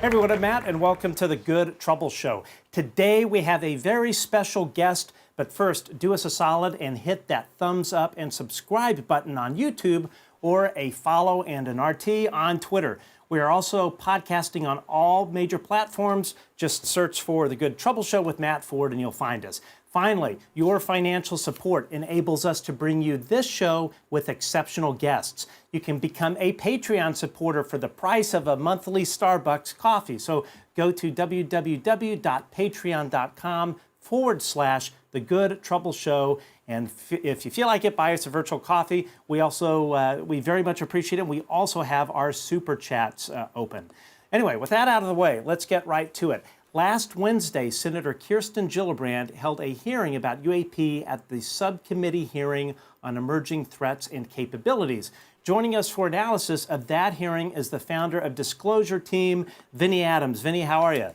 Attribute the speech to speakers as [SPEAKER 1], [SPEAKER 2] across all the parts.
[SPEAKER 1] Hey everyone, I'm Matt, and welcome to the Good Trouble Show. Today we have a very special guest, but first, do us a solid and hit that thumbs up and subscribe button on YouTube, or a follow and an RT on Twitter. We are also podcasting on all major platforms. Just search for The Good Trouble Show with Matt Ford and you'll find us. Finally, your financial support enables us to bring you this show with exceptional guests. You can become a Patreon supporter for the price of a monthly Starbucks coffee. So go to www.patreon.com/The Good Trouble Show. And if you feel like it, buy us a virtual coffee. We also, we very much appreciate it. We also have our super chats open. Anyway, with that out of the way, let's get right to it. Last Wednesday, Senator Kirstin Gillibrand held a hearing about UAP at the subcommittee hearing on emerging threats and capabilities. Joining us for analysis of that hearing is the founder of Disclosure Team, Vinnie Adams. Vinnie, how are you?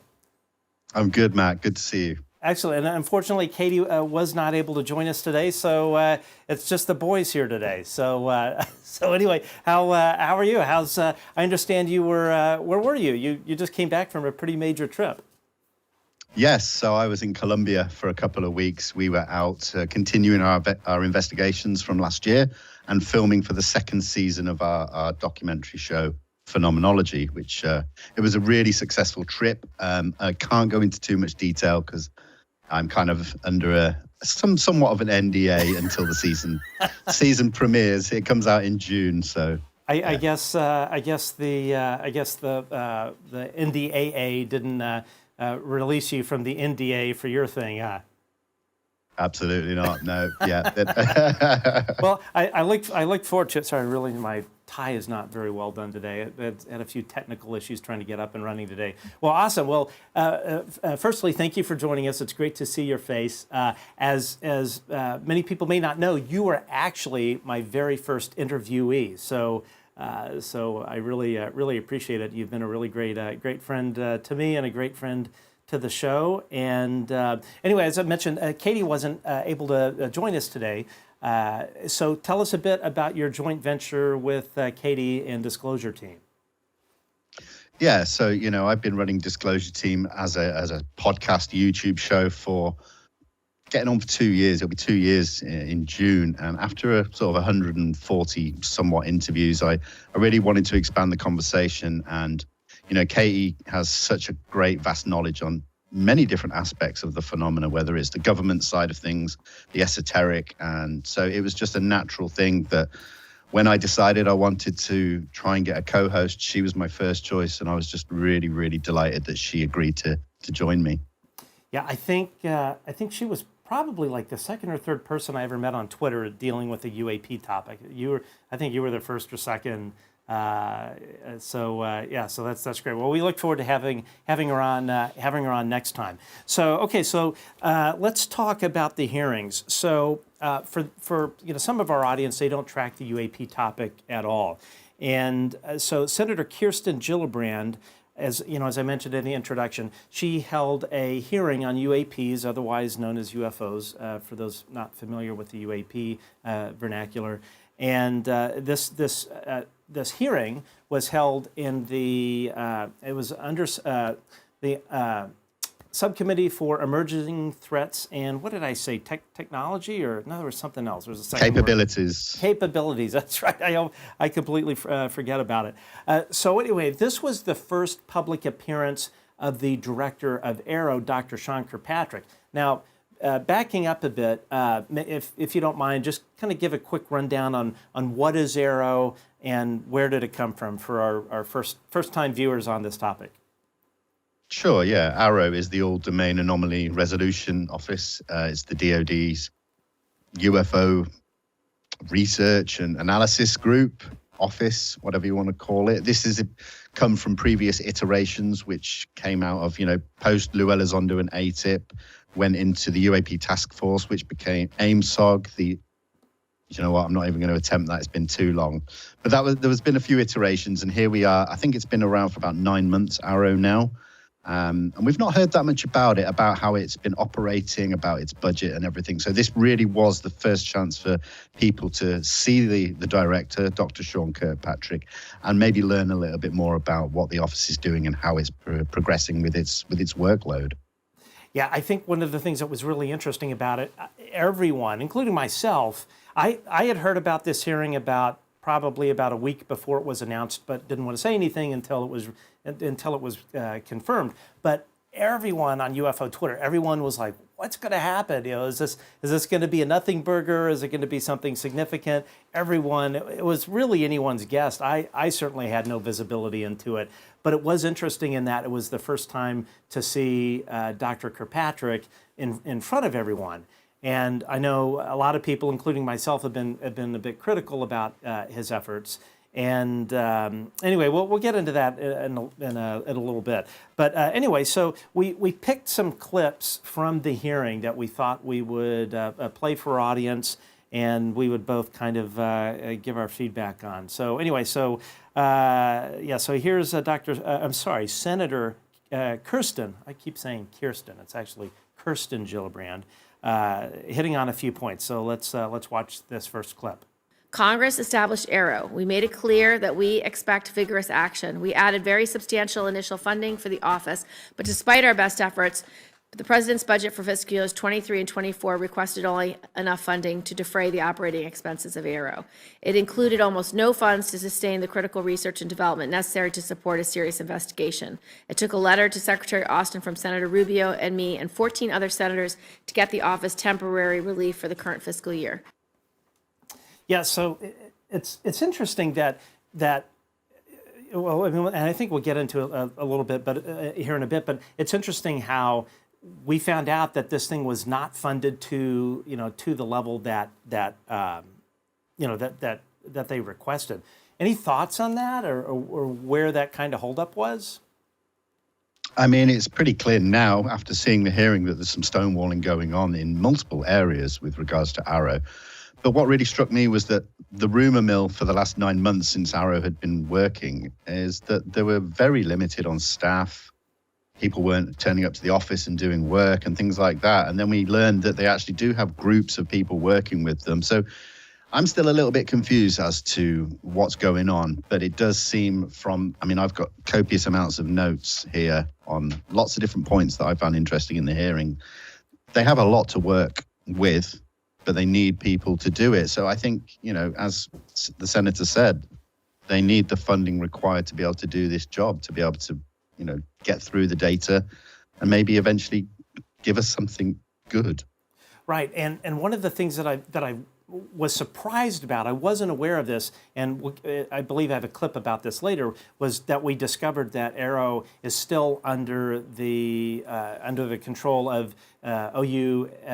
[SPEAKER 2] I'm good, Matt. Good to see you.
[SPEAKER 1] Excellent. And unfortunately, Katie was not able to join us today, so it's just the boys here today. So anyway, how are you? I understand you were, where were you? You just came back from a pretty major trip.
[SPEAKER 2] Yes, so I was in Colombia for a couple of weeks. We were out continuing our investigations from last year and filming for the second season of our documentary show, Phenomenology, which it was a really successful trip. I can't go into too much detail because I'm kind of under somewhat of an NDA until the season premieres. It comes out in June, so.
[SPEAKER 1] I guess the NDAA didn't release you from the NDA for your thing, huh?
[SPEAKER 2] Absolutely not. No. Yeah.
[SPEAKER 1] Well, I look forward to it. Sorry, really, my tie is not very well done today. I had a few technical issues trying to get up and running today. Well, awesome. Well, firstly, thank you for joining us. It's great to see your face. As many people may not know, you were actually my very first interviewee. So I really appreciate it. You've been a really great friend to me and a great friend to the show. And anyway, as I mentioned, Katie wasn't able to join us today. So tell us a bit about your joint venture with Katie and Disclosure Team.
[SPEAKER 2] Yeah, so I've been running Disclosure Team as a podcast YouTube show for getting on for 2 years. It'll be 2 years in June. And after a sort of 140 somewhat interviews, I really wanted to expand the conversation. And, Katie has such a great, vast knowledge on many different aspects of the phenomena, whether it's the government side of things, the esoteric. And so it was just a natural thing that when I decided I wanted to try and get a co-host, she was my first choice. And I was just really, really delighted that she agreed to join me.
[SPEAKER 1] Yeah, I think she was probably like the second or third person I ever met on Twitter dealing with the UAP topic. I think you were the first or second. So that's great. Well, we look forward to having her on next time. So let's talk about the hearings. So for some of our audience, they don't track the UAP topic at all, and so Senator Kirstin Gillibrand, as I mentioned in the introduction, she held a hearing on UAPs, otherwise known as UFOs, for those not familiar with the UAP vernacular. And this hearing was held in the Subcommittee for Emerging Threats and what did I say? Technology, or no, there was something else. There was a second
[SPEAKER 2] Capabilities.
[SPEAKER 1] Word. Capabilities. That's right. I completely forget about it. So anyway, this was the first public appearance of the director of AARO, Dr. Sean Kirkpatrick. Now, backing up a bit, if you don't mind, just kind of give a quick rundown on what is AARO and where did it come from for our first-time viewers on this topic.
[SPEAKER 2] Sure, yeah. AARO is the All-Domain Anomaly Resolution Office. It's the DoD's UFO research and analysis group, office, whatever you want to call it. This has come from previous iterations, which came out of, post Lou Elizondo and ATIP, went into the UAP task force, which became AIMSOG. You know what? I'm not even going to attempt that. It's been too long. But there has been a few iterations, and here we are. I think it's been around for about 9 months, AARO now. And we've not heard that much about it, about how it's been operating, about its budget and everything. So this really was the first chance for people to see the director, Dr. Sean Kirkpatrick, and maybe learn a little bit more about what the office is doing and how it's progressing with its workload.
[SPEAKER 1] Yeah, I think one of the things that was really interesting about it, everyone, including myself, I had heard about this hearing probably about a week before it was announced, but didn't want to say anything until it was confirmed. But everyone on UFO Twitter, everyone was like, "What's going to happen? Is this going to be a nothing burger? Is it going to be something significant?" Everyone, it was really anyone's guess. I certainly had no visibility into it, but it was interesting in that it was the first time to see Dr. Kirkpatrick in front of everyone. And I know a lot of people, including myself, have been a bit critical about his efforts. And anyway, we'll get into that in a little bit. But anyway, so we picked some clips from the hearing that we thought we would play for our audience, and we would both kind of give our feedback on. So anyway, so here's Senator Kirstin. I keep saying Kirsten. It's actually Kirstin Gillibrand. Hitting on a few points. So let's watch this first clip.
[SPEAKER 3] Congress established AARO. We made it clear that we expect vigorous action. We added very substantial initial funding for the office, but despite our best efforts, the President's budget for fiscal years 23 and 24 requested only enough funding to defray the operating expenses of AARO. It included almost no funds to sustain the critical research and development necessary to support a serious investigation. It took a letter to Secretary Austin from Senator Rubio and me and 14 other senators to get the office temporary relief for the current fiscal year.
[SPEAKER 1] Yeah, so it's interesting that well, I mean, and I think we'll get into a little bit, but here in a bit. But it's interesting how we found out that this thing was not funded to the level that they requested. Any thoughts on that, or where that kind of holdup was?
[SPEAKER 2] I mean, it's pretty clear now after seeing the hearing that there's some stonewalling going on in multiple areas with regards to AARO. But what really struck me was that the rumor mill for the last 9 months since AARO had been working is that they were very limited on staff. People weren't turning up to the office and doing work and things like that. And then we learned that they actually do have groups of people working with them. So I'm still a little bit confused as to what's going on. But it does seem I've got copious amounts of notes here on lots of different points that I found interesting in the hearing. They have a lot to work with, but they need people to do it. So I think, as the senator said, they need the funding required to be able to do this job, to be able to, get through the data and maybe eventually give us something good.
[SPEAKER 1] Right. And one of the things that I was surprised about, I wasn't aware of this, and I believe I have a clip about this later, was that we discovered that AARO is still under the control of OUSD-INS,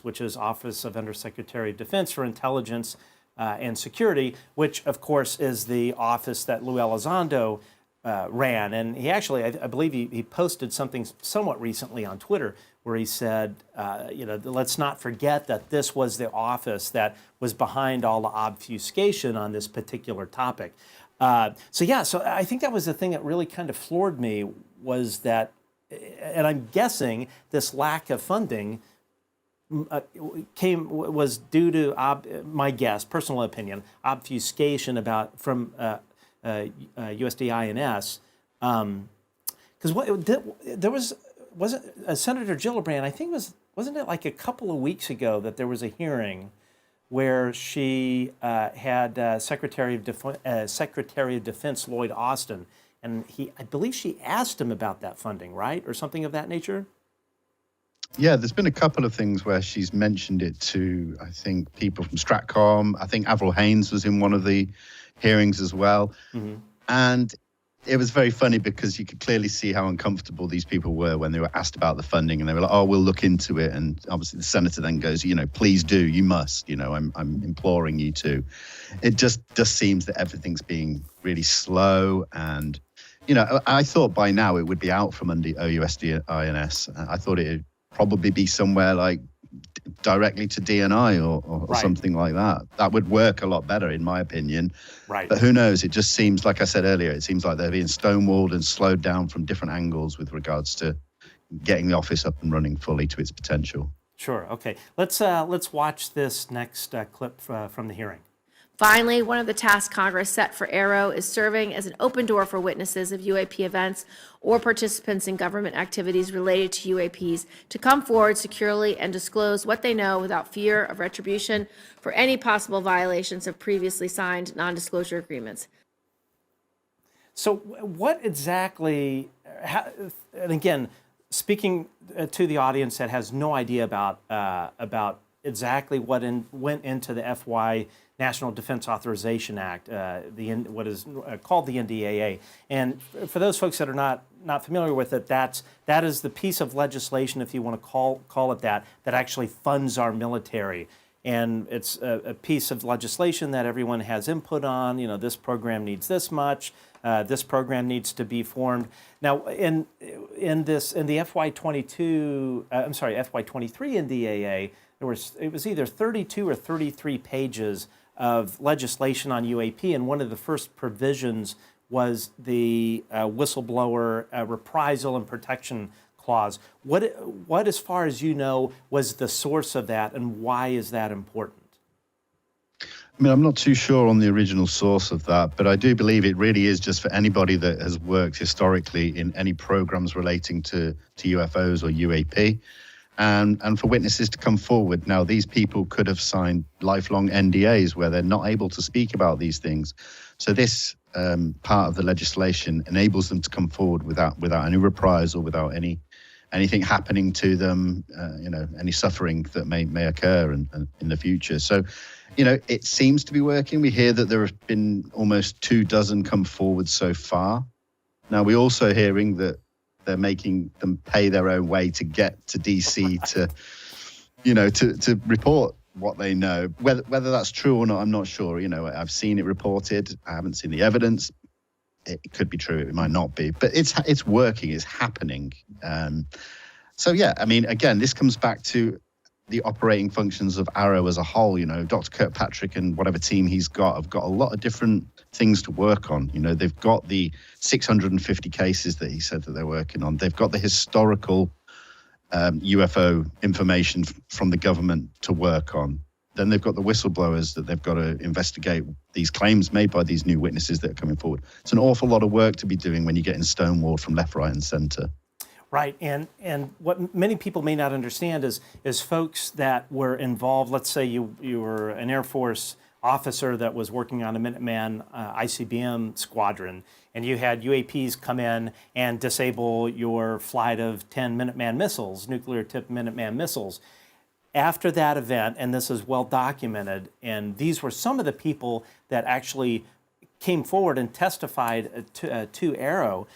[SPEAKER 1] which is Office of Undersecretary of Defense for Intelligence and Security, which of course is the office that Lou Elizondo ran. And he actually, I believe he posted something somewhat recently on Twitter where he said, let's not forget that this was the office that was behind all the obfuscation on this particular topic. So I think that was the thing that really kind of floored me, was that, and I'm guessing this lack of funding was due to my guess, personal opinion, obfuscation from USD-INS, because there wasn't Senator Gillibrand, I think wasn't it like a couple of weeks ago that there was a hearing where she had Secretary of Defense Lloyd Austin, and I believe she asked him about that funding, right, or something of that nature?
[SPEAKER 2] Yeah, there's been a couple of things where she's mentioned it to, I think, people from Stratcom. I think Avril Haines was in one of the hearings as well. Mm-hmm. And it was very funny because you could clearly see how uncomfortable these people were when they were asked about the funding, and they were like, "Oh, we'll look into it." And obviously the senator then goes, "Please do, you must, I'm imploring you to." It just seems that everything's being really slow. And, I thought by now it would be out from under OUSD-INS. I thought it would probably be somewhere like directly to DNI or
[SPEAKER 1] Right.
[SPEAKER 2] something like that. That would work a lot better, in my opinion.
[SPEAKER 1] Right.
[SPEAKER 2] But who knows? It just seems, like I said earlier, it seems like they're being stonewalled and slowed down from different angles with regards to getting the office up and running fully to its potential.
[SPEAKER 1] Sure. Okay. Let's watch this next clip from the hearing.
[SPEAKER 3] Finally, one of the tasks Congress set for AARO is serving as an open door for witnesses of UAP events or participants in government activities related to UAPs to come forward securely and disclose what they know without fear of retribution for any possible violations of previously signed non-disclosure agreements.
[SPEAKER 1] So what exactly, and again, speaking to the audience that has no idea about exactly what went into the FY National Defense Authorization Act, what is called the NDAA. And for those folks that are not familiar with it, that is the piece of legislation, if you want to call it that actually funds our military. And it's a piece of legislation that everyone has input on. You know, this program needs this much. This program needs to be formed. Now, in the FY23 NDAA, it was either 32 or 33 pages of legislation on UAP, and one of the first provisions was the whistleblower reprisal and protection clause. What, as far as you know, was the source of that, and why is that important?
[SPEAKER 2] I mean, I'm not too sure on the original source of that, but I do believe it really is just for anybody that has worked historically in any programs relating to UFOs or UAP, and for witnesses to come forward. Now, these people could have signed lifelong NDAs where they're not able to speak about these things. So this part of the legislation enables them to come forward without any reprisal, without anything happening to them, any suffering that may occur in the future. So, it seems to be working. We hear that there have been almost 24 come forward so far. Now, we're also hearing that they're making them pay their own way to get to DC to report what they know. Whether that's true or not, I'm not sure. I've seen it reported. I haven't seen the evidence. It could be true. It might not be. But it's working. It's happening. So, yeah, I mean, again, this comes back to the operating functions of AARO as a whole. Dr. Kirkpatrick and whatever team he's got have got a lot of different things to work on. They've got the 650 cases that he said that they're working on. They've got the historical UFO information from the government to work on. Then they've got the whistleblowers that they've got to investigate these claims made by these new witnesses that are coming forward. It's an awful lot of work to be doing when you're getting stonewalled from left, right, and center.
[SPEAKER 1] Right, and what many people may not understand is folks that were involved. Let's say you were an Air Force officer that was working on a Minuteman ICBM squadron, and you had UAPs come in and disable your flight of 10 Minuteman missiles, nuclear-tipped Minuteman missiles. After that event, and this is well documented, and these were some of the people that actually came forward and testified to AARO.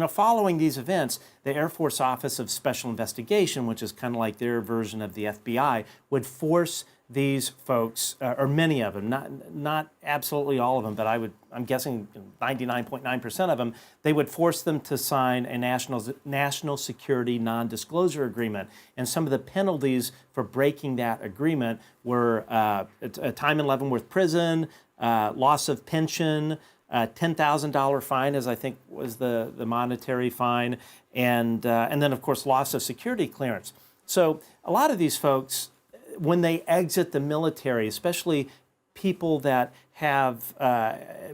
[SPEAKER 1] Following these events, the Air Force Office of Special Investigation, which is kind of like their version of the FBI, would force these folks, or many of them, not absolutely all of them, but I'm guessing 99.9% of them, they would force them to sign a national security non-disclosure agreement. And some of the penalties for breaking that agreement were a time in Leavenworth prison, loss of pension, $10,000 fine, as I think was the monetary fine, and then of course loss of security clearance. So a lot of these folks, when they exit the military, especially people that have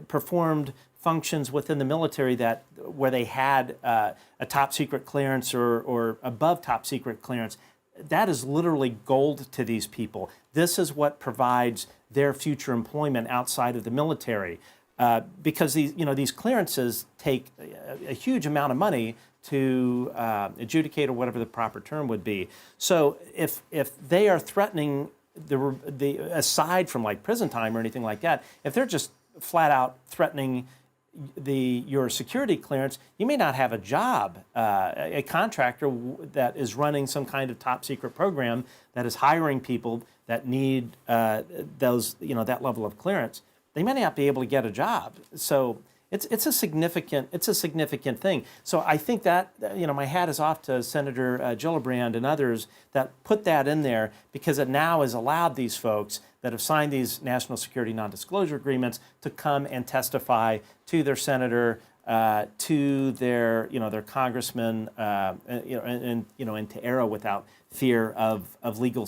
[SPEAKER 1] performed functions within the military where they had a top secret clearance or above top secret clearance, that is literally gold to these people. This is what provides their future employment outside of the military, because these clearances take a huge amount of money to adjudicate, or whatever the proper term would be. So if they are threatening the aside from like prison time or anything like that, if they're just flat out threatening your security clearance, you may not have a job. A contractor that is running some kind of top secret program that is hiring people that need that level of clearance, they may not be able to get a job. So it's a significant thing. So I think that, my hat is off to Senator Gillibrand and others that put that in there, because it now has allowed these folks that have signed these national security non-disclosure agreements to come and testify to their senator, to their congressman, and to AARO without fear of legal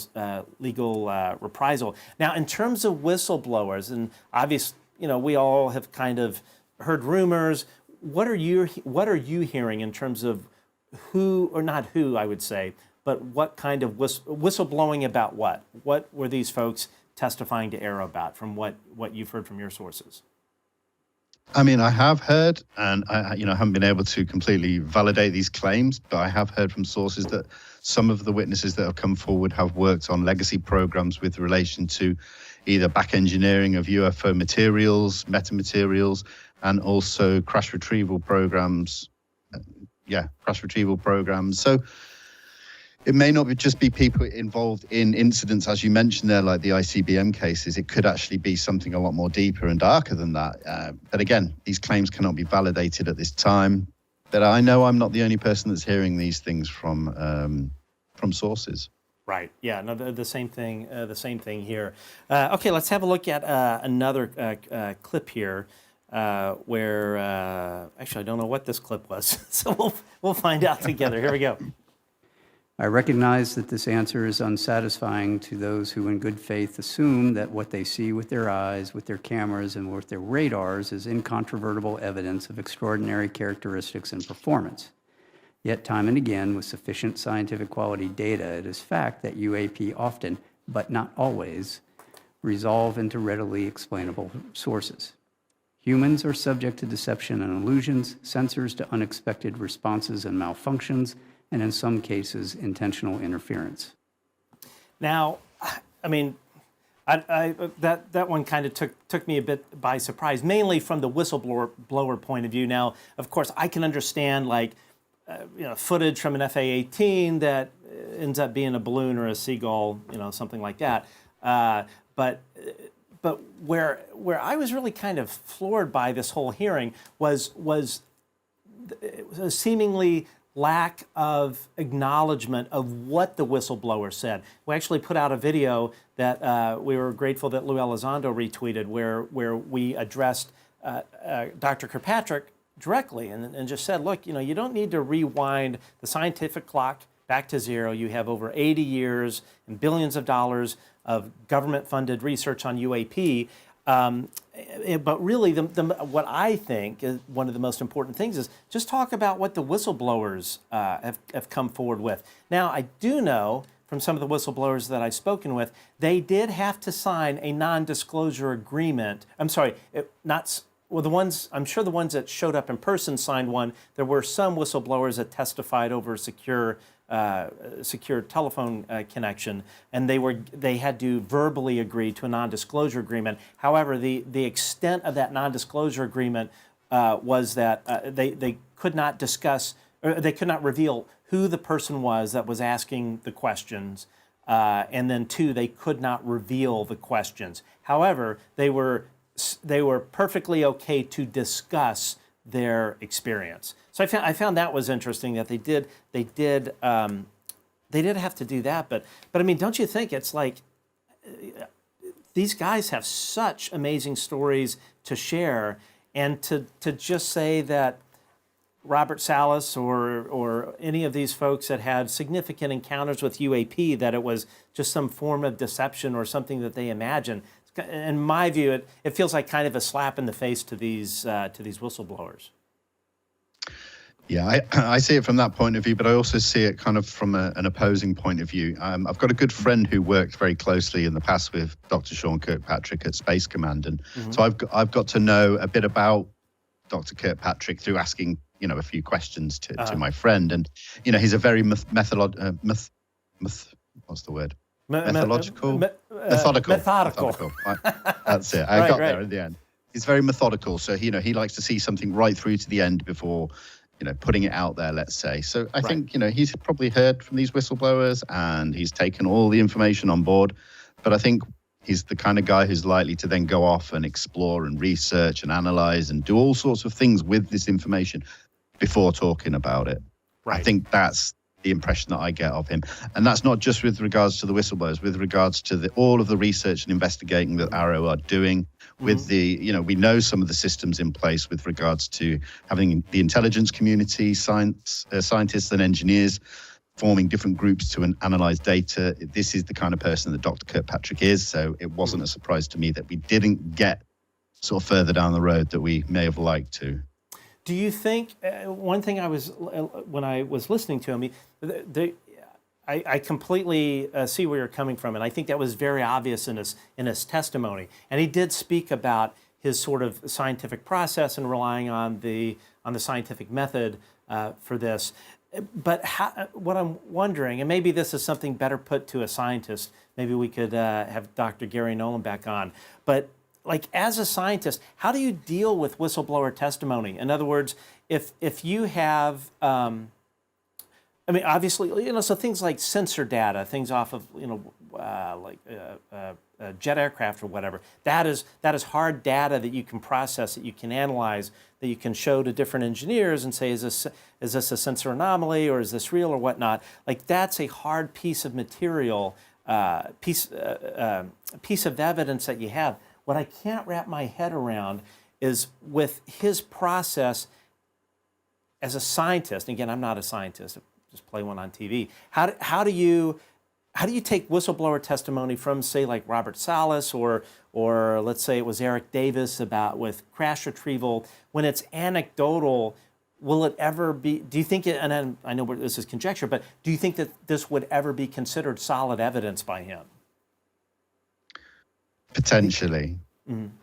[SPEAKER 1] reprisal. Now, in terms of whistleblowers, and obviously, we all have kind of heard rumors. What are you hearing in terms of who, or not who, I would say, but what kind of whistleblowing about what? What were these folks testifying to AARO about, from what you've heard from your sources?
[SPEAKER 2] I mean, I have heard, and I haven't been able to completely validate these claims, but I have heard from sources that some of the witnesses that have come forward have worked on legacy programs with relation to either back engineering of UFO materials, metamaterials, and also crash retrieval programs. So it may not just be people involved in incidents, as you mentioned there, like the ICBM cases. It could actually be something a lot more deeper and darker than that. But again, these claims cannot be validated at this time. But I know I'm not the only person that's hearing these things from sources.
[SPEAKER 1] Right. Yeah. No. The same thing. The same thing here. Okay. Let's have a look at another clip here, where actually I don't know what this clip was, so we'll find out together. Here we go.
[SPEAKER 4] I recognize that this answer is unsatisfying to those who in good faith assume that what they see with their eyes, with their cameras, and with their radars is incontrovertible evidence of extraordinary characteristics and performance. Yet time and again, with sufficient scientific quality data, it is fact that UAP often, but not always, resolve into readily explainable sources. Humans are subject to deception and illusions, sensors to unexpected responses and malfunctions, and in some cases, intentional interference.
[SPEAKER 1] Now, I mean, that one kind of took me a bit by surprise, mainly from the whistleblower point of view. Now, of course, I can understand footage from an FA-18 that ends up being a balloon or a seagull, something like that. But where I was really kind of floored by this whole hearing was seemingly lack of acknowledgement of what the whistleblower said. We actually put out a video that we were grateful that Lou Elizondo retweeted, where we addressed Dr. Kirkpatrick directly and just said, look, you don't need to rewind the scientific clock back to zero. You have over 80 years and billions of dollars of government-funded research on UAP. But really, what I think is one of the most important things is just talk about what the whistleblowers have come forward with. Now, I do know from some of the whistleblowers that I've spoken with, they did have to sign a non-disclosure agreement. I'm sorry, I'm sure the ones that showed up in person signed one. There were some whistleblowers that testified over secure telephone connection, and they had to verbally agree to a non-disclosure agreement. However, the extent of that non-disclosure agreement was that they could not discuss, or they could not reveal who the person was that was asking the questions, and then two, they could not reveal the questions. However, they were perfectly okay to discuss their experience. So I found that was interesting that they did have to do that. But I mean, don't you think it's like these guys have such amazing stories to share, and to just say that Robert Salas or any of these folks that had significant encounters with UAP, that it was just some form of deception or something that they imagine. In my view, it feels like kind of a slap in the face to these whistleblowers.
[SPEAKER 2] Yeah, I see it from that point of view, but I also see it kind of from an opposing point of view. I've got a good friend who worked very closely in the past with Dr. Sean Kirkpatrick at Space Command, and so I've got to know a bit about Dr. Kirkpatrick through asking a few questions to my friend, and he's a very methodical. That's it. I got there in the end. He's very methodical, so he likes to see something right through to the end before putting it out there, let's say. So I think he's probably heard from these whistleblowers and he's taken all the information on board. But I think He's the kind of guy who's likely to then go off and explore and research and analyze and do all sorts of things with this information before talking about it.
[SPEAKER 1] Right.
[SPEAKER 2] I think that's the impression that I get of him. And that's not just with regards to the whistleblowers, with regards to all of the research and investigating that AARO are doing, with we know some of the systems in place with regards to having the intelligence community, scientists and engineers forming different groups to analyze data. This is the kind of person that Dr. Kirkpatrick is. So it wasn't a surprise to me that we didn't get sort of further down the road that we may have liked to.
[SPEAKER 1] Do you think one thing when I was listening to him, I completely see where you're coming from, and I think that was very obvious in his testimony. And he did speak about his sort of scientific process and relying on the scientific method for this. But what I'm wondering, and maybe this is something better put to a scientist. Maybe we could have Dr. Gary Nolan back on, but. Like, as a scientist, how do you deal with whistleblower testimony? In other words, if you have, obviously, so things like sensor data, things off of, jet aircraft or whatever, that is hard data that you can process, that you can analyze, that you can show to different engineers and say, is this a sensor anomaly or is this real or whatnot? Like, that's a hard piece of material, piece of evidence that you have. What I can't wrap my head around is with his process as a scientist. Again, I'm not a scientist; I just play one on TV. How do you take whistleblower testimony from, say, like Robert Salas or let's say it was Eric Davis with crash retrieval, when it's anecdotal? Will it ever be? Do you think? And I know this is conjecture, but do you think that this would ever be considered solid evidence by him?
[SPEAKER 2] Potentially.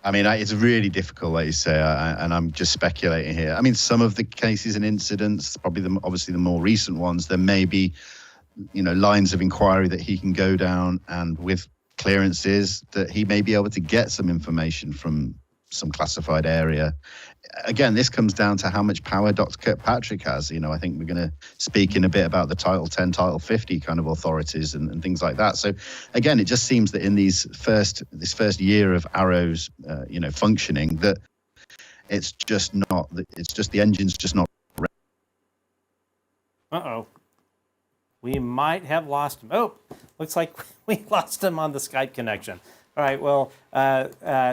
[SPEAKER 2] I mean, it's really difficult, like you say, and I'm just speculating here. I mean, some of the cases and incidents, probably obviously the more recent ones, there may be, lines of inquiry that he can go down, and with clearances that he may be able to get some information from some classified area. Again, this comes down to how much power Dr. Kirkpatrick has. I think we're going to speak in a bit about the Title 10, Title 50 kind of authorities and things like that. So again, it just seems that in this first year of AARO's, functioning, that it's just the engine's just not ready.
[SPEAKER 1] Uh-oh. We might have lost him. Oh, looks like we lost him on the Skype connection. All right, well,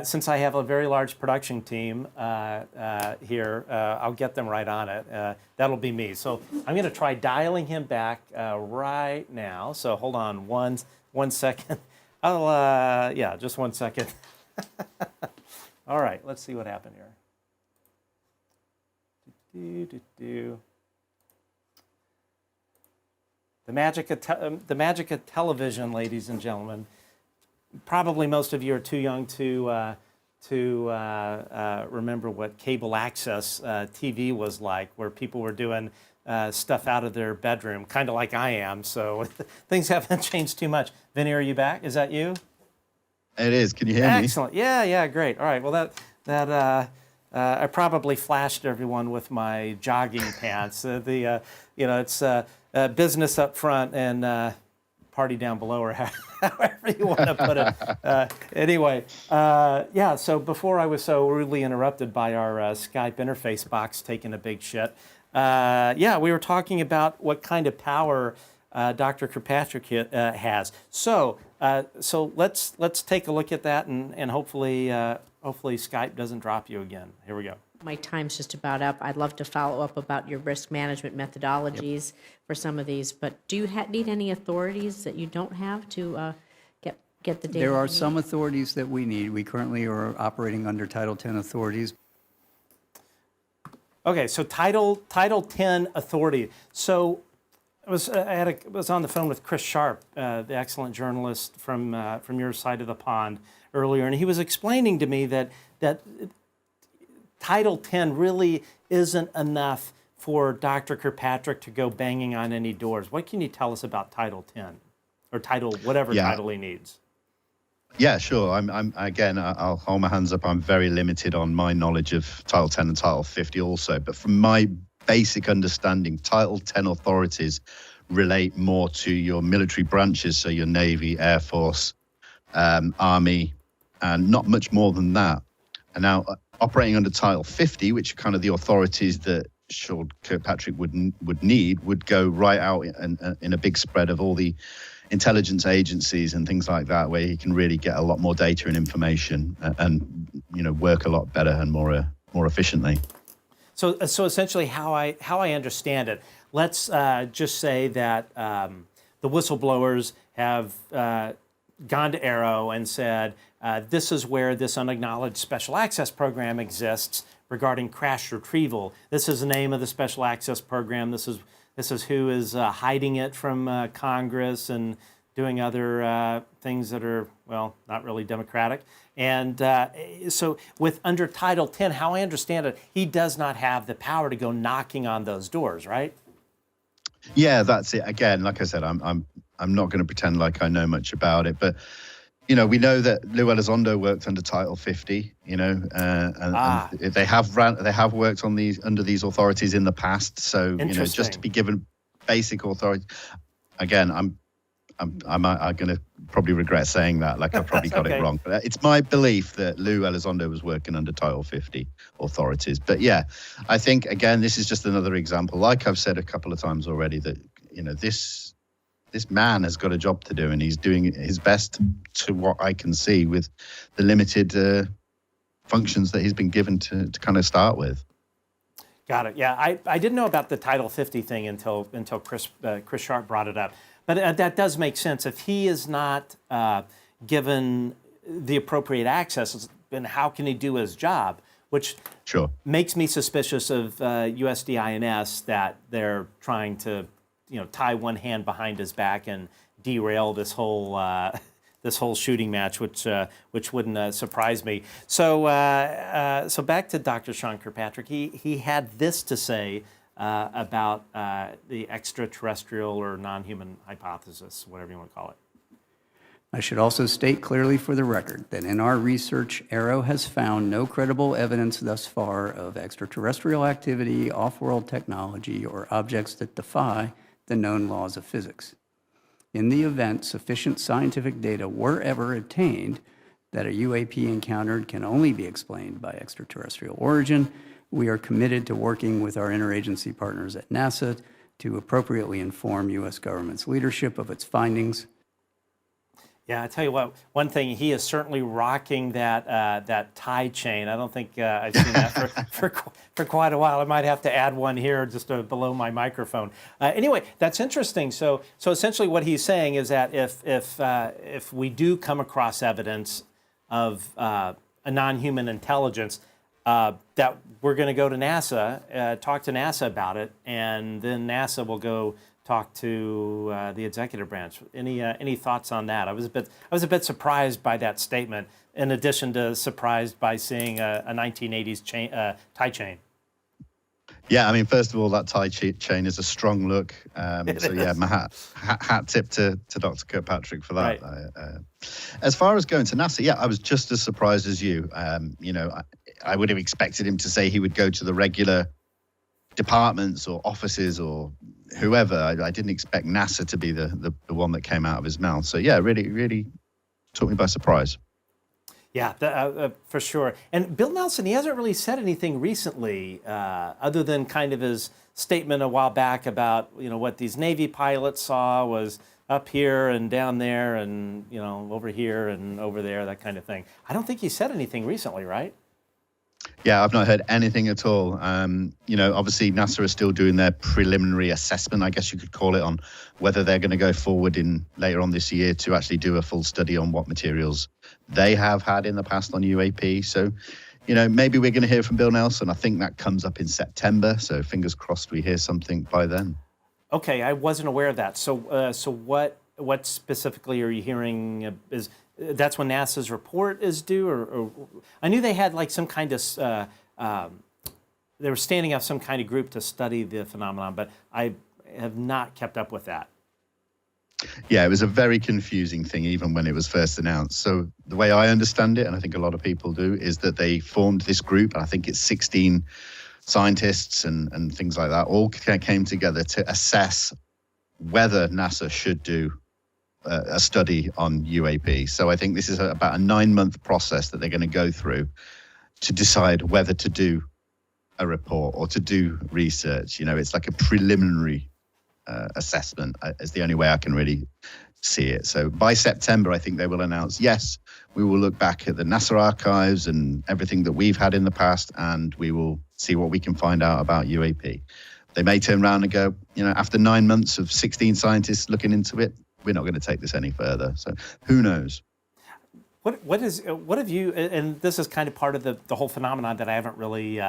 [SPEAKER 1] since I have a very large production team here, I'll get them right on it. That'll be me. So I'm going to try dialing him back right now. So hold on one second. Just 1 second. All right, let's see what happened here. The magic of television, ladies and gentlemen. Probably most of you are too young to remember what cable access TV was like, where people were doing stuff out of their bedroom, kind of like I am. So things haven't changed too much. Vinnie, are you back? Is that you?
[SPEAKER 2] It is. Can you hear me?
[SPEAKER 1] Excellent. Yeah, great. All right. Well, I probably flashed everyone with my jogging pants. It's business up front and party down below, or however you want to put it. So before I was so rudely interrupted by our Skype interface box taking a big shit, we were talking about what kind of power Dr. Kirkpatrick has. So let's take a look at that, and hopefully Skype doesn't drop you again. Here we go.
[SPEAKER 5] My time's just about up. I'd love to follow up about your risk management methodologies for some of these, but do you need any authorities that you don't have to get the data?
[SPEAKER 4] There are some authorities that we need. We currently are operating under Title 10 authorities.
[SPEAKER 1] Okay, so Title 10 authority. So I was on the phone with Chris Sharp, the excellent journalist from your side of the pond earlier, and he was explaining to me that Title 10 really isn't enough for Dr. Kirkpatrick to go banging on any doors. What can you tell us about Title 10, or whatever title he needs?
[SPEAKER 2] Yeah, sure. I'll hold my hands up. I'm very limited on my knowledge of Title 10 and Title 50 also. But from my basic understanding, Title 10 authorities relate more to your military branches, so your Navy, Air Force, Army, and not much more than that. And now operating under Title 50, which are kind of the authorities that Sean Kirkpatrick would need, would go right out in a big spread of all the intelligence agencies and things like that, where he can really get a lot more data and information and work a lot better and more efficiently. So
[SPEAKER 1] essentially, how I understand it, let's just say that the whistleblowers have gone to AARO and said, this is where this unacknowledged special access program exists regarding crash retrieval. This is the name of the special access program. This is who is hiding it from Congress and doing other things that are, well, not really democratic. And so under Title 10, how I understand it, he does not have the power to go knocking on those doors, right?
[SPEAKER 2] Yeah, that's it. Again, like I said, I'm not going to pretend like I know much about it, but we know that Lou Elizondo worked under Title 50. And they have worked on under these authorities in the past. So just to be given basic authority. Again, I'm going to probably regret saying that. Like I probably got it wrong. But it's my belief that Lou Elizondo was working under Title 50 authorities. But yeah, I think again this is just another example. Like I've said a couple of times already, that this man has got a job to do, and he's doing his best to what I can see with the limited functions that he's been given to kind of start with.
[SPEAKER 1] Got it. Yeah, I didn't know about the Title 50 thing until Chris Sharp brought it up. But that does make sense. If he is not given the appropriate access, then how can he do his job? Which makes me suspicious of USDINS, that they're trying to tie one hand behind his back and derail this whole shooting match, which wouldn't surprise me. So back to Dr. Sean Kirkpatrick. He had this to say about the extraterrestrial or non-human hypothesis, whatever you want to call it.
[SPEAKER 4] I should also state clearly for the record that in our research, AARO has found no credible evidence thus far of extraterrestrial activity, off-world technology, or objects that defy the known laws of physics. In the event sufficient scientific data were ever obtained that a UAP encountered can only be explained by extraterrestrial origin, we are committed to working with our interagency partners at NASA to appropriately inform U.S. government's leadership of its findings.
[SPEAKER 1] Yeah, I tell you what, one thing, he is certainly rocking that tie chain. I don't think I've seen that for quite a while. I might have to add one here just below my microphone. Anyway, that's interesting. So essentially what he's saying is that if we do come across evidence of a non-human intelligence, that we're going to go to NASA, talk to NASA about it, and then NASA will go talk to the executive branch. Any thoughts on that? I was a bit surprised by that statement, in addition to surprised by seeing a 1980s tie chain.
[SPEAKER 2] Yeah, I mean, first of all, that tie chain is a strong look. So yeah, my hat tip to Dr. Kirkpatrick for that. Right. As far as going to NASA, yeah, I was just as surprised as you. I would have expected him to say he would go to the regular departments or offices or whoever. I didn't expect NASA to be the one that came out of his mouth. So yeah, really took me by surprise.
[SPEAKER 1] Yeah, for sure. And Bill Nelson, he hasn't really said anything recently, other than kind of his statement a while back about what these Navy pilots saw was up here and down there and over here and over there, that kind of thing. I don't think he said anything recently, right?
[SPEAKER 2] Yeah, I've not heard anything at all. Obviously NASA is still doing their preliminary assessment, I guess you could call it, on whether they're going to go forward later on this year to actually do a full study on what materials they have had in the past on UAP. So, maybe we're going to hear from Bill Nelson. I think that comes up in September. So fingers crossed we hear something by then.
[SPEAKER 1] Okay, I wasn't aware of that. So what specifically are you hearing? That's when NASA's report is due, or I knew they had like some kind of they were standing up some kind of group to study the phenomenon, but I have not kept up with that.
[SPEAKER 2] Yeah, it was a very confusing thing even when it was first announced. So the way I understand it, and I think a lot of people do, is that they formed this group, and I think it's 16 scientists and things like that, all came together to assess whether NASA should do a study on UAP. So I think this is about a 9-month process that they're going to go through to decide whether to do a report or to do research. It's like a preliminary assessment is the only way I can really see it. So by September, I think they will announce, yes, we will look back at the NASA archives and everything that we've had in the past, and we will see what we can find out about UAP. They may turn around and go, after 9 months of 16 scientists looking into it, we're not going to take this any further. So who knows?
[SPEAKER 1] What have you, and this is kind of part of the whole phenomenon that I haven't really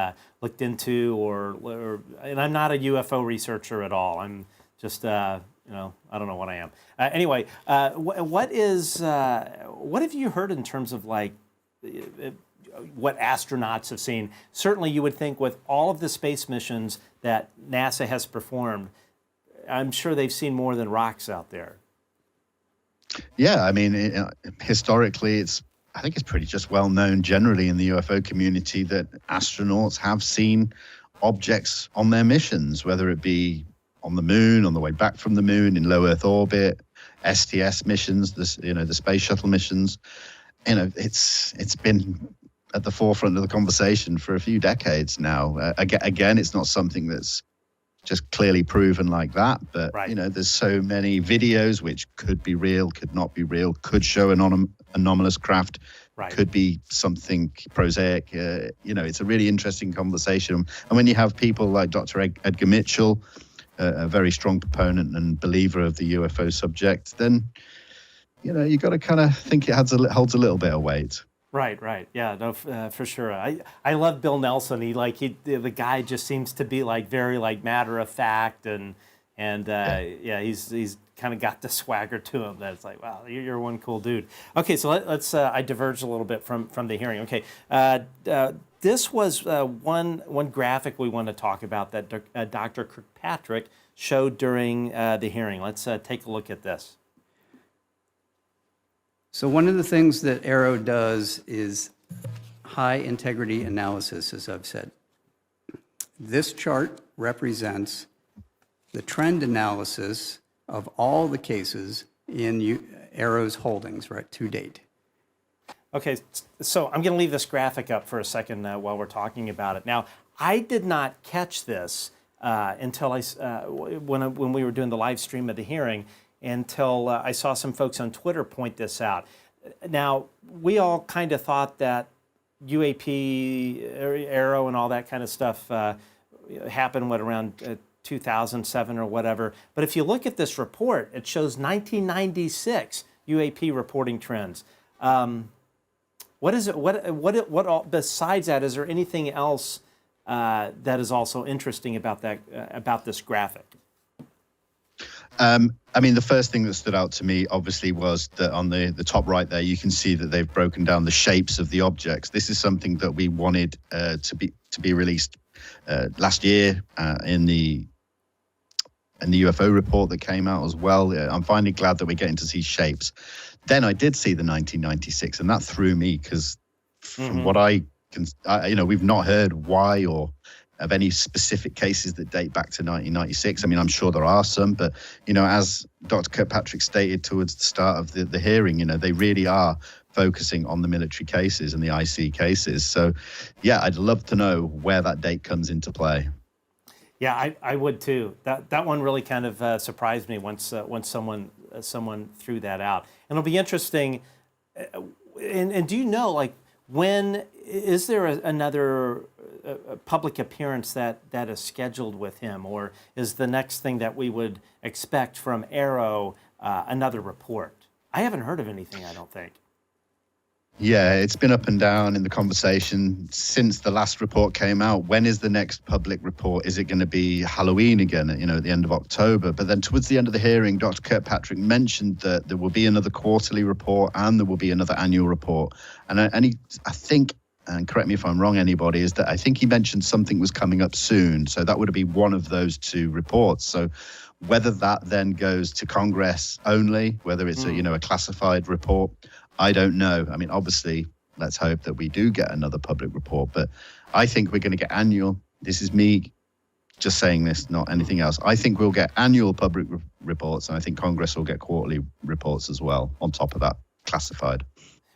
[SPEAKER 1] looked into, and I'm not a UFO researcher at all. I'm just, I don't know what I am. Anyway, what have you heard in terms of like what astronauts have seen? Certainly you would think with all of the space missions that NASA has performed, I'm sure they've seen more than rocks out there.
[SPEAKER 2] Yeah, I mean, historically, I think it's pretty just well known generally in the UFO community that astronauts have seen objects on their missions, whether it be on the moon, on the way back from the moon, in low Earth orbit, STS missions, the space shuttle missions. It's been at the forefront of the conversation for a few decades now. Again, it's not something that's just clearly proven like that, but
[SPEAKER 1] right.
[SPEAKER 2] There's so many videos which could be real, could not be real, could show an anomalous craft, right. Could be something prosaic. It's a really interesting conversation. And when you have people like Dr. Edgar Mitchell, a very strong proponent and believer of the UFO subject, then you got to kind of think it holds a little bit of weight.
[SPEAKER 1] Right. Yeah, no, for sure. I love Bill Nelson. The guy just seems to be like very like matter of fact, and he's kind of got the swagger to him that it's like, wow, you're one cool dude. Okay, so let's I diverged a little bit from the hearing. Okay, this was one graphic we want to talk about that Dr. Kirkpatrick showed during the hearing. Let's take a look at this.
[SPEAKER 4] So one of the things that AARO does is high integrity analysis, as I've said. This chart represents the trend analysis of all the cases in AARO's holdings, right, to date.
[SPEAKER 1] Okay, so I'm going to leave this graphic up for a second while we're talking about it. Now, I did not catch this until when we were doing the live stream of the hearing, until I saw some folks on Twitter point this out. Now, we all kind of thought that UAP, AARO, and all that kind of stuff happened, around 2007 or whatever. But if you look at this report, it shows 1996 UAP reporting trends. What is it? What all, besides that, is there anything else that is also interesting about this graphic?
[SPEAKER 2] I mean, the first thing that stood out to me, obviously, was that on the top right there, you can see that they've broken down the shapes of the objects. This is something that we wanted to be released last year in the UFO report that came out as well. I'm finally glad that we're getting to see shapes. Then I did see the 1996, and that threw me because from what I can, we've not heard why or of any specific cases that date back to 1996. I mean, I'm sure there are some, but, as Dr. Kirkpatrick stated towards the start of the hearing, they really are focusing on the military cases and the IC cases. So, yeah, I'd love to know where that date comes into play.
[SPEAKER 1] Yeah, I would too. That one really kind of surprised me once someone threw that out. And it'll be interesting. And do you know, like, when is there another public appearance that is scheduled with him, or is the next thing that we would expect from AARO another report? I haven't heard of anything, I don't think.
[SPEAKER 2] Yeah, it's been up and down in the conversation since the last report came out. When is the next public report? Is it going to be Halloween again, at the end of October? But then towards the end of the hearing, Dr. Kirkpatrick mentioned that there will be another quarterly report and there will be another annual report. And I think, and correct me if I'm wrong, anybody, is that I think he mentioned something was coming up soon. So that would be one of those two reports. So whether that then goes to Congress only, whether it's a classified report, I don't know. I mean, obviously, let's hope that we do get another public report, but I think we're going to get annual. This is me just saying this, not anything else. I think we'll get annual public reports, and I think Congress will get quarterly reports as well on top of that, classified.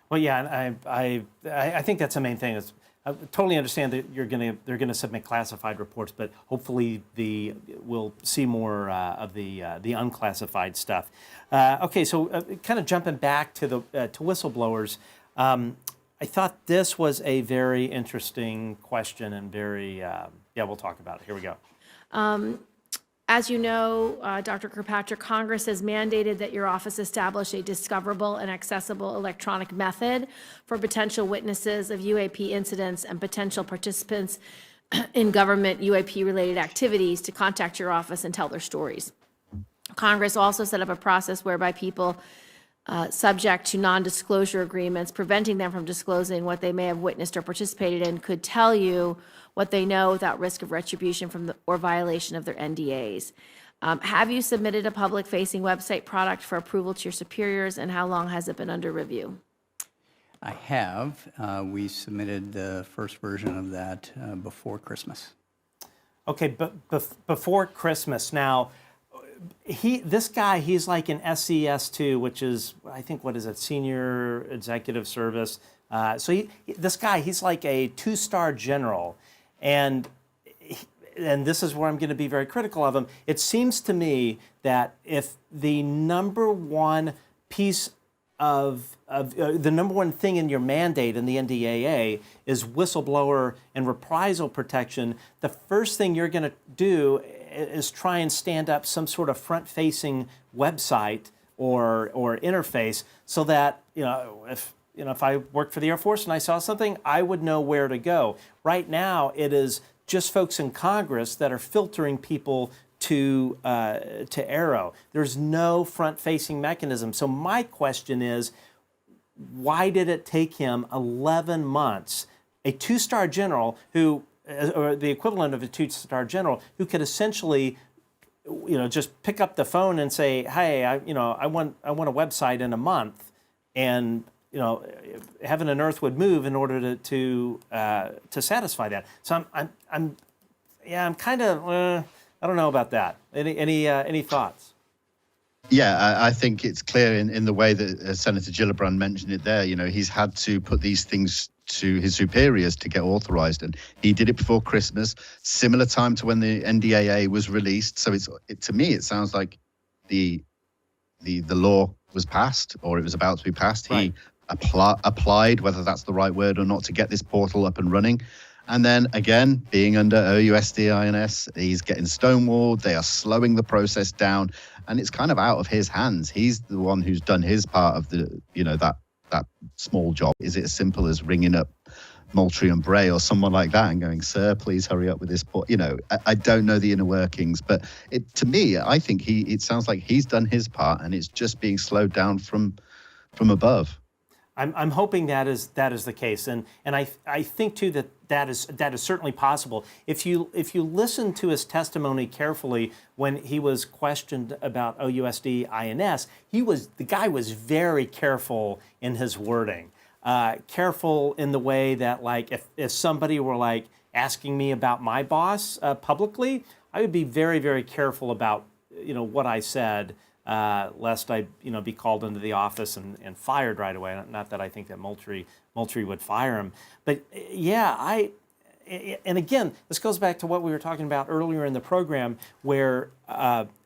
[SPEAKER 1] Well, yeah, I think that's the main thing. Is I totally understand that they're gonna submit classified reports, but hopefully we'll see more of the unclassified stuff. Okay, so kind of jumping back to to whistleblowers, I thought this was a very interesting question and very we'll talk about it. Here we go.
[SPEAKER 3] As you know, Dr. Kirkpatrick, Congress has mandated that your office establish a discoverable and accessible electronic method for potential witnesses of UAP incidents and potential participants in government UAP-related activities to contact your office and tell their stories. Congress also set up a process whereby people subject to non-disclosure agreements, preventing them from disclosing what they may have witnessed or participated in, could tell you what they know without risk of retribution or violation of their NDAs. Have you submitted a public-facing website product for approval to your superiors, and how long has it been under review?
[SPEAKER 4] I have. We submitted the first version of that before Christmas.
[SPEAKER 1] Okay, but before Christmas. Now, this guy, he's like an SES2, which is, I think, what is it, Senior Executive Service. So this guy, he's like a 2-star general. And this is where I'm going to be very critical of him. It seems to me that if the number one piece of the number one thing in your mandate in the NDAA is whistleblower and reprisal protection, the first thing you're going to do is try and stand up some sort of front-facing website or interface so that, if I worked for the Air Force and I saw something, I would know where to go. Right now, it is just folks in Congress that are filtering people to AARO. There's no front-facing mechanism. So my question is, why did it take him 11 months, a 2-star general who, or the equivalent of a 2-star general, who could essentially, just pick up the phone and say, hey, I want a website in a month, and heaven and earth would move in order to satisfy that. So I'm kind of I don't know about that. Any thoughts?
[SPEAKER 2] Yeah, I think it's clear in the way that Senator Gillibrand mentioned it there. He's had to put these things to his superiors to get authorized, and he did it before Christmas, similar time to when the NDAA was released. So to me, it sounds like the law was passed, or it was about to be passed. Right. He applied, whether that's the right word or not, to get this portal up and running. And then again, being under OUSDINS, he's getting stonewalled. They are slowing the process down, and it's kind of out of his hands. He's the one who's done his part of the, that small job. Is it as simple as ringing up Moultrie and Bray or someone like that and going, sir, please hurry up with this port? I don't know the inner workings, but to me, I think it sounds like he's done his part, and it's just being slowed down from above.
[SPEAKER 1] I'm hoping that is the case, and I think too that is certainly possible. If you listen to his testimony carefully when he was questioned about OUSD-INS, the guy was very careful in his wording, careful in the way that, like, if somebody were asking me about my boss publicly, I would be very, very careful about what I said. Lest I, be called into the office and fired right away. Not that I think that Moultrie would fire him, but yeah, and again, this goes back to what we were talking about earlier in the program, where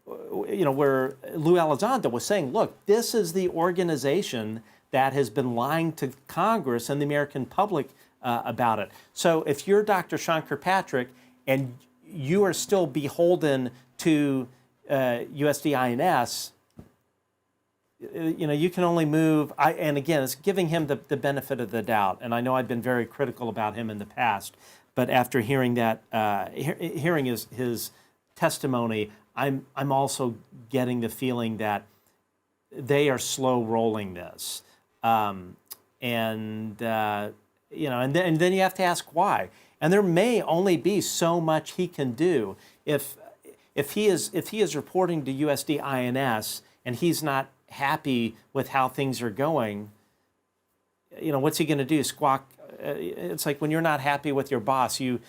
[SPEAKER 1] where Lou Elizondo was saying, look, this is the organization that has been lying to Congress and the American public about it. So if you're Dr. Sean Kirkpatrick and you are still beholden to USD-INS, you can only move. And again, it's giving him the benefit of the doubt. And I know I've been very critical about him in the past, but after hearing that, hearing his testimony, I'm also getting the feeling that they are slow rolling this, and then you have to ask why. And there may only be so much he can do if he is reporting to USD-INS and he's not happy with how things are going. What's he going to do? Squawk? It's like when you're not happy with your boss, you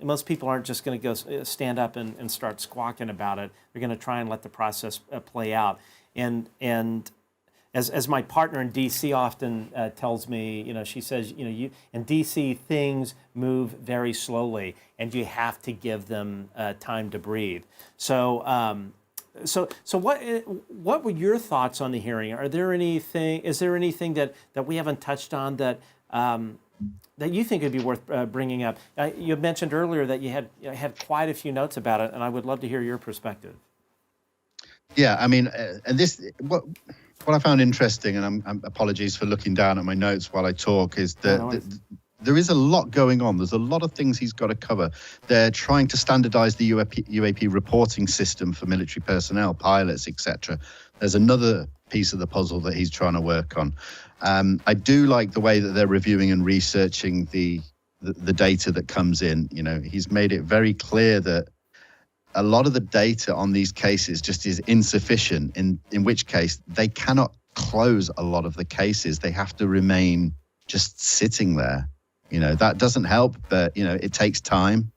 [SPEAKER 1] most people aren't just going to go stand up and start squawking about it. They're going to try and let the process play out. And as my partner in D.C. often tells me, she says, you in D.C. things move very slowly, and you have to give them time to breathe. So what were your thoughts on the hearing? Is there anything that we haven't touched on that you think would be worth bringing up? You mentioned earlier that you had quite a few notes about it, and I would love to hear your perspective.
[SPEAKER 2] Yeah, I mean, and what I found interesting, and I'm apologies for looking down at my notes while I talk, is that there is a lot going on. There's a lot of things he's got to cover. They're trying to standardize the UAP reporting system for military personnel, pilots, etc. There's another piece of the puzzle that he's trying to work on. I do like the way that they're reviewing and researching the data that comes in. He's made it very clear that a lot of the data on these cases just is insufficient, in which case they cannot close a lot of the cases. They have to remain just sitting there. That doesn't help, but, it takes time.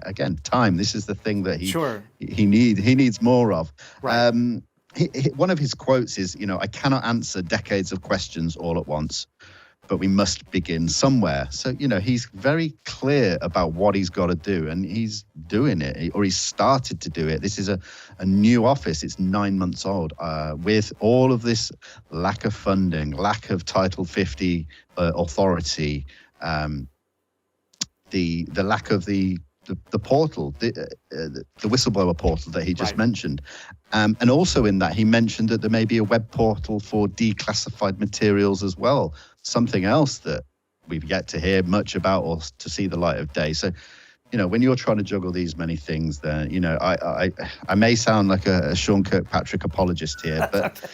[SPEAKER 2] Again, time. This is the thing that he needs more of. Right. One of his quotes is, I cannot answer decades of questions all at once, but we must begin somewhere. So, he's very clear about what he's got to do, and he's doing it, or he's started to do it. This is a new office. It's 9 months old, with all of this lack of funding, lack of Title 50 authority, the lack of the portal, the whistleblower portal that he just mentioned. And also in that, he mentioned that there may be a web portal for declassified materials as well, something else that we've yet to hear much about or to see the light of day. So, when you're trying to juggle these many things, then, I may sound like a Sean Kirkpatrick apologist here, but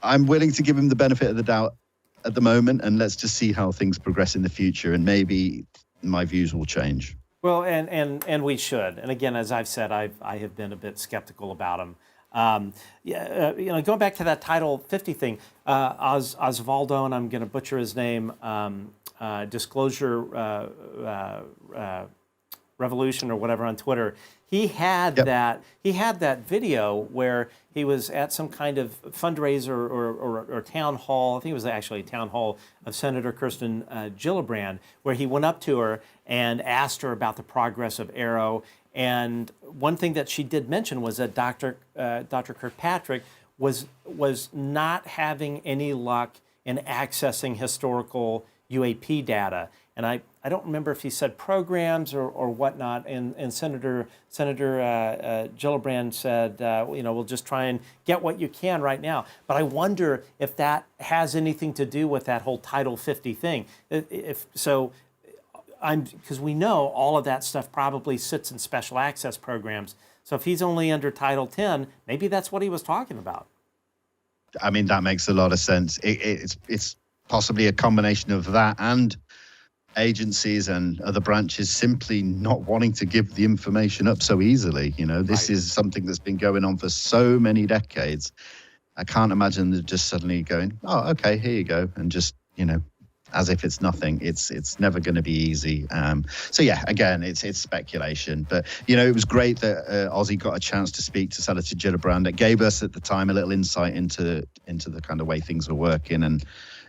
[SPEAKER 2] I'm willing to give him the benefit of the doubt at the moment, and let's just see how things progress in the future, and maybe my views will change.
[SPEAKER 1] Well, and we should. And again, as I've said, I have been a bit skeptical about him. Going back to that Title 50 thing, Osvaldo, and I'm going to butcher his name, Disclosure Revolution or whatever on Twitter. He had that video where he was at some kind of fundraiser or town hall. I think it was actually a town hall of Senator Kirstin Gillibrand, where he went up to her and asked her about the progress of AARO. And one thing that she did mention was that Dr. Kirkpatrick was not having any luck in accessing historical UAP data. And I don't remember if he said programs or whatnot. And Senator Gillibrand said, we'll just try and get what you can right now. But I wonder if that has anything to do with that whole Title 50 thing. If so, because we know all of that stuff probably sits in special access programs. So if he's only under Title 10, maybe that's what he was talking about.
[SPEAKER 2] I mean, that makes a lot of sense. It's possibly a combination of that and agencies and other branches simply not wanting to give the information up so easily. This is something that's been going on for so many decades. I can't imagine they're just suddenly going, oh, okay, here you go, and just, as if it's nothing. It's never going to be easy. So yeah, again, it's speculation. But it was great that Ozzy got a chance to speak to Senator Gillibrand. It gave us at the time a little insight into the kind of way things are working, and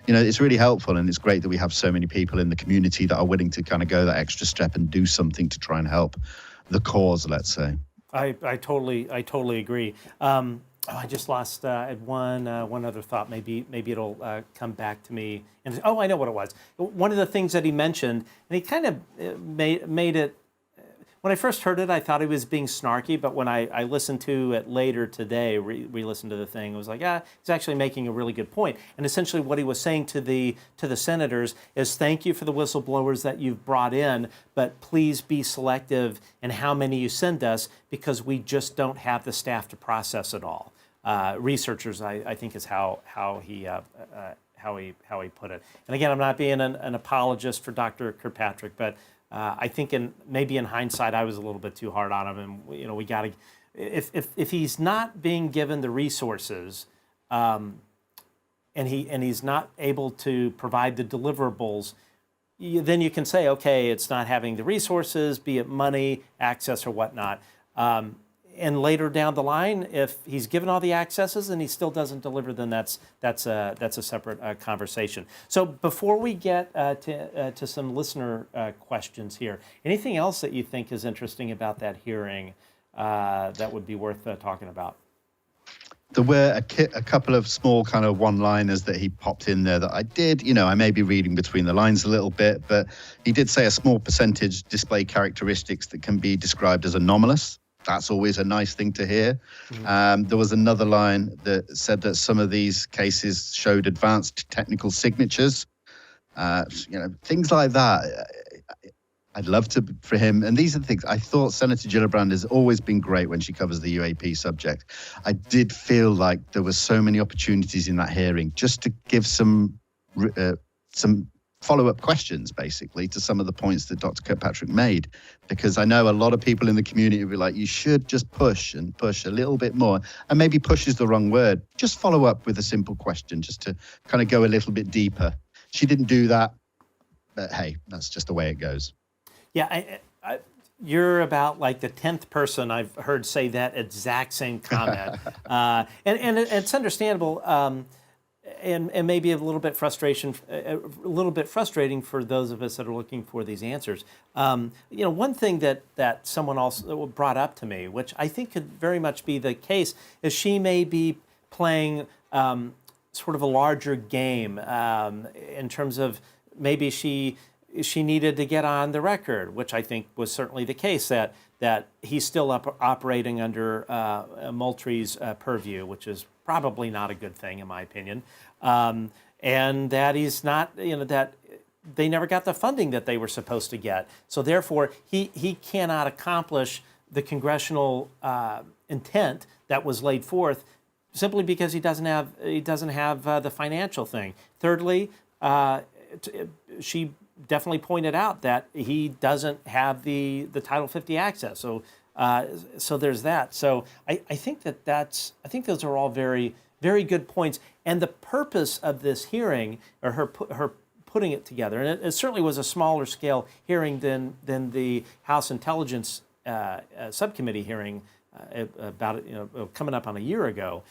[SPEAKER 2] it's really helpful. And it's great that we have so many people in the community that are willing to kind of go that extra step and do something to try and help the cause. Let's say. I
[SPEAKER 1] totally agree. I just lost one other thought. Maybe it'll come back to me. And I know what it was. One of the things that he mentioned, and he kind of made it. When I first heard it, I thought he was being snarky. But when I listened to it later today, re-listened to the thing, I was like, he's actually making a really good point. And essentially, what he was saying to the senators is, thank you for the whistleblowers that you've brought in, but please be selective in how many you send us, because we just don't have the staff to process it all. Researchers, I think, is how he put it. And again, I'm not being an apologist for Dr. Kirkpatrick, but I think maybe in hindsight, I was a little bit too hard on him. And we got to, if he's not being given the resources, and he's not able to provide the deliverables, then you can say, okay, it's not having the resources, be it money, access, or whatnot. And later down the line, if he's given all the accesses and he still doesn't deliver, then that's a separate conversation. So before we get to some listener questions here, anything else that you think is interesting about that hearing that would be worth talking about?
[SPEAKER 2] There were a couple of small kind of one-liners that he popped in there that I did, I may be reading between the lines a little bit, but he did say a small percentage display characteristics that can be described as anomalous. That's always a nice thing to hear. There was another line that said that some of these cases showed advanced technical signatures, things like that. I'd love for him. And these are the things I thought Senator Gillibrand has always been great when she covers the UAP subject. I did feel like there were so many opportunities in that hearing just to give some follow-up questions, basically, to some of the points that Dr. Kirkpatrick made, because I know a lot of people in the community will be like, you should just push a little bit more. And maybe push is the wrong word. Just follow up with a simple question, just to kind of go a little bit deeper. She didn't do that, but hey, that's just the way it goes.
[SPEAKER 1] Yeah, you're about like the 10th person I've heard say that exact same comment. And it's understandable. And maybe a little bit frustrating for those of us that are looking for these answers. One thing that someone also brought up to me, which I think could very much be the case, is she may be playing sort of a larger game in terms of maybe she needed to get on the record, which I think was certainly the case, that he's still operating under Moultrie's purview, which is probably not a good thing in my opinion, and that he's not, that they never got the funding that they were supposed to get. So therefore, he cannot accomplish the congressional intent that was laid forth simply because he doesn't have the financial thing. Thirdly, she definitely pointed out that he doesn't have the Title 50 access. So there's that. So I think those are all very, very good points. And the purpose of this hearing, or her putting it together, and it certainly was a smaller scale hearing than the House Intelligence Subcommittee hearing about it, coming up on a year ago.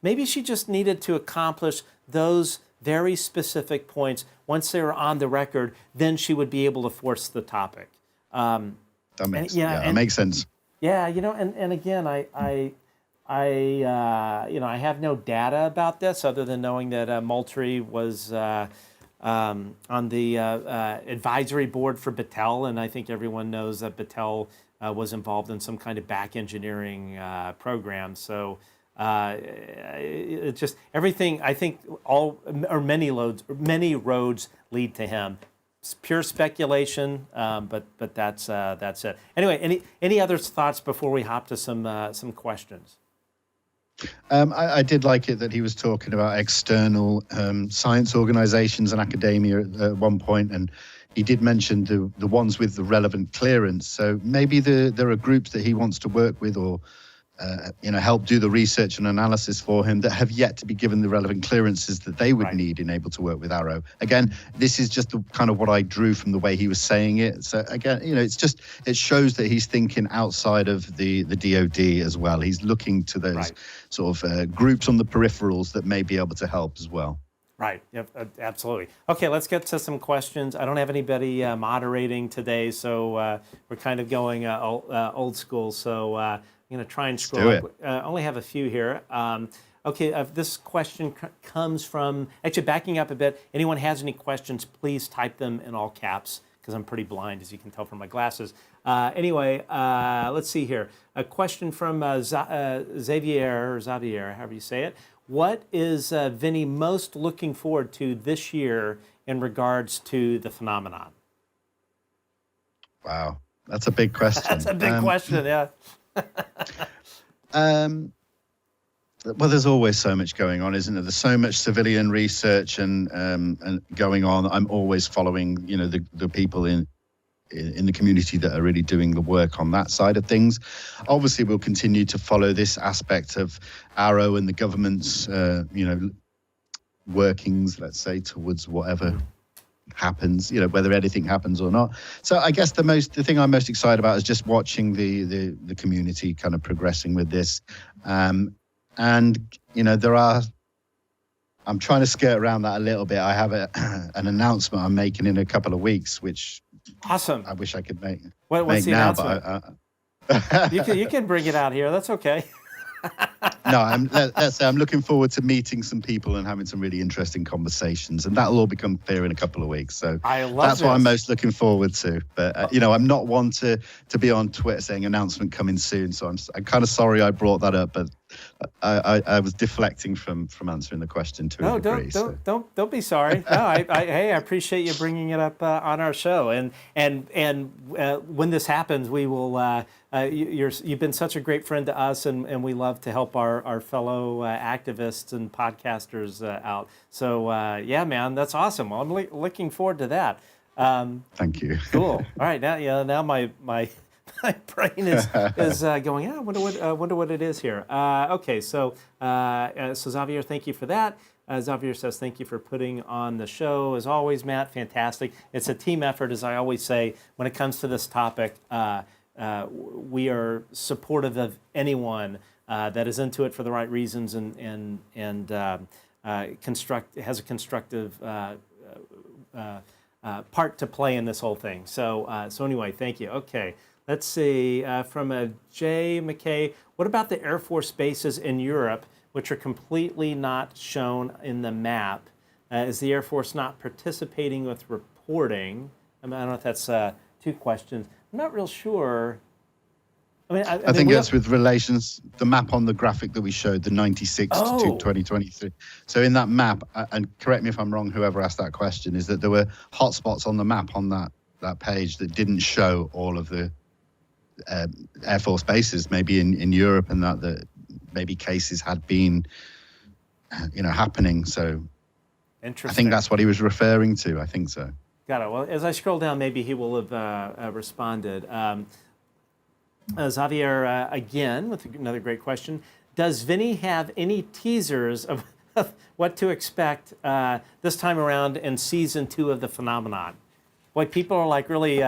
[SPEAKER 1] Maybe she just needed to accomplish those very specific points. Once they were on the record, then she would be able to force the topic.
[SPEAKER 2] That makes sense.
[SPEAKER 1] Yeah, and again, I have no data about this other than knowing that Moultrie was on the advisory board for Battelle, and I think everyone knows that Battelle was involved in some kind of back engineering program. So it's just everything. I think many roads lead to him. It's pure speculation, but that's it. Anyway, any other thoughts before we hop to some questions?
[SPEAKER 2] I did like it that he was talking about external science organizations and academia at one point, and he did mention the ones with the relevant clearance. So maybe there are groups that he wants to work with or help do the research and analysis for him that have yet to be given the relevant clearances that they would need in able to work with AARO. Again, this is just the kind of what I drew from the way he was saying it. So again, it shows that he's thinking outside of the DOD as well. He's looking to those sort of groups on the peripherals that may be able to help as well.
[SPEAKER 1] Right. Yep. Absolutely. Okay. Let's get to some questions. I don't have anybody moderating today, so we're kind of going old school. So I'm going to try and scroll up. Only have a few here. Okay. This question comes from, actually backing up a bit. Anyone has any questions, please type them in all caps because I'm pretty blind, as you can tell from my glasses. Anyway, let's see here. A question from Xavier, however you say it. What is Vinnie most looking forward to this year in regards to the phenomenon?
[SPEAKER 2] Wow, that's a big question.
[SPEAKER 1] That's a big question, yeah.
[SPEAKER 2] Well, there's always so much going on, isn't there? There's so much civilian research and going on. I'm always following, the people in the community that are really doing the work on that side of things. Obviously, we'll continue to follow this aspect of AARO and the government's, workings, let's say, towards whatever happens, whether anything happens or not. So I guess the thing I'm most excited about is just watching the community kind of progressing with this. And I'm trying to skirt around that a little bit. I have an announcement I'm making in a couple of weeks, which
[SPEAKER 1] awesome.
[SPEAKER 2] I wish I could make.
[SPEAKER 1] What's the
[SPEAKER 2] now,
[SPEAKER 1] announcement? You can bring it out here. That's okay.
[SPEAKER 2] No, let's say I'm looking forward to meeting some people and having some really interesting conversations, and that'll all become clear in a couple of weeks. So that's what I'm most looking forward to. But I'm not one to be on Twitter saying announcement coming soon. So I'm kind of sorry I brought that up, but I was deflecting from answering the question to a degree.
[SPEAKER 1] Don't be sorry. No, I appreciate you bringing it up on our show. And when this happens, we will. You've been such a great friend to us, and we love to help our fellow activists and podcasters out. So yeah, man, that's awesome. Well, I'm looking forward to that.
[SPEAKER 2] Thank you.
[SPEAKER 1] Cool. All right, now my brain is going. I wonder what it is here. Okay, so Xavier, thank you for that. Xavier says thank you for putting on the show as always, Matt. Fantastic. It's a team effort, as I always say when it comes to this topic. We are supportive of anyone that is into it for the right reasons and has a constructive part to play in this whole thing. So anyway, thank you. Okay, let's see from Jay McKay. What about the Air Force bases in Europe, which are completely not shown in the map? Is the Air Force not participating with reporting? I don't know if that's two questions. I'm not real sure. I
[SPEAKER 2] think it's with relations, the map on the graphic that we showed, the 96 to 2023. So in that map, and correct me if I'm wrong, whoever asked that question, is that there were hotspots on the map on that page that didn't show all of the Air Force bases, maybe in Europe, and that maybe cases had been, happening. So
[SPEAKER 1] interesting.
[SPEAKER 2] I think that's what he was referring to. I think so.
[SPEAKER 1] Got it. Well, as I scroll down, maybe he will have responded. Xavier, again, with another great question. Does Vinnie have any teasers of what to expect this time around in season 2 of the phenomenon? Boy, people are like really